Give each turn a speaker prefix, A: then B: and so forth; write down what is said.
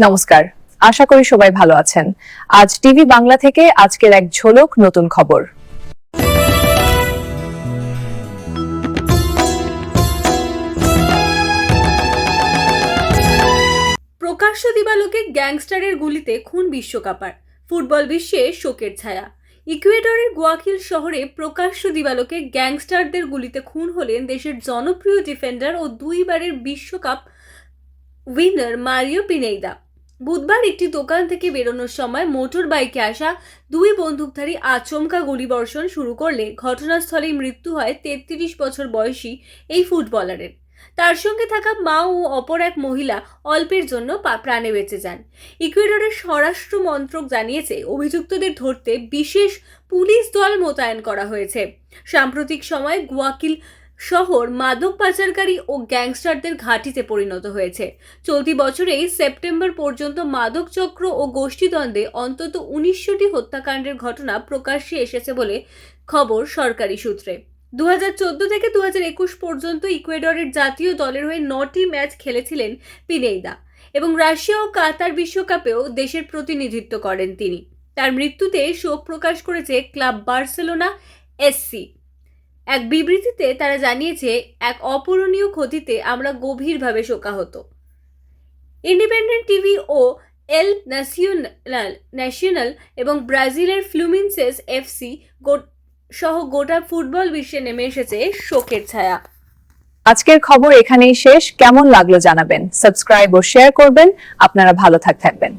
A: নমস্কার, আশা করি সবাই ভালো আছেন। আজ টিভি বাংলা থেকে আজকের এক ঝলক নতুন খবর।
B: প্রকাশ্য দিবালোকে গ্যাংস্টারের গুলিতে খুন বিশ্বকাপার, ফুটবল বিশ্বে শোকের ছায়া। ইকুয়েডরের গুয়াকিল শহরে প্রকাশ্য দিবালোকে গ্যাংস্টারদের গুলিতে খুন হলেন দেশের জনপ্রিয় ডিফেন্ডার ও দুইবারের বিশ্বকাপ উইনার মারিও পিনেইদা। বুধবার একটি দোকান থেকে বেরোনোর সময় মোটর বাইকে আসা দুই বন্দুকধারী আচমকা গুলিবর্ষণ শুরু করলে ঘটনাস্থলেই মৃত্যু হয় 33 বছর বয়সী এই ফুটবলারের। তার সঙ্গে থাকা মা ও অপর এক মহিলা অল্পের জন্য প্রাণে বেঁচে যান। ইকুয়েডরের স্বরাষ্ট্র মন্ত্রক জানিয়েছে, অভিযুক্তদের ধরতে বিশেষ পুলিশ দল মোতায়েন করা হয়েছে। সাম্প্রতিক সময়ে গুয়াকিল শহর মাদক পাচারকারী ও গ্যাংস্টারদের ঘাঁটিতে পরিণত হয়েছে। চলতি বছরেই সেপ্টেম্বর পর্যন্ত মাদক চক্র ও গোষ্ঠীদ্বন্দ্বে অন্তত 19টি হত্যাকাণ্ডের ঘটনা প্রকাশ্যে এসেছে বলে খবর সরকারি সূত্রে। 2014 থেকে 2021 পর্যন্ত ইকুয়েডরের জাতীয় দলের হয়ে 9টি ম্যাচ খেলেছিলেন পিনেইদা এবং রাশিয়া ও কাতার বিশ্বকাপেও দেশের প্রতিনিধিত্ব করেন তিনি। তার মৃত্যুতে শোক প্রকাশ করেছে ক্লাব বার্সেলোনা এসসি। এক বিবৃতিতে তারা জানিয়েছে, এক অপূরণীয় ক্ষতিতে আমরা গভীরভাবে শোকাহত। ইন্ডিপেন্ডেন্ট টিভি ও এল ন্যাশনাল এবং ব্রাজিলের ফ্লুমিনসেস এফসি সহ গোটা ফুটবল বিশ্বে নেমে এসেছে শোকের ছায়া।
A: আজকের খবর এখানেই শেষ। কেমন লাগলো জানাবেন, সাবস্ক্রাইব ও শেয়ার করবেন। আপনারা ভালো থাকবেন।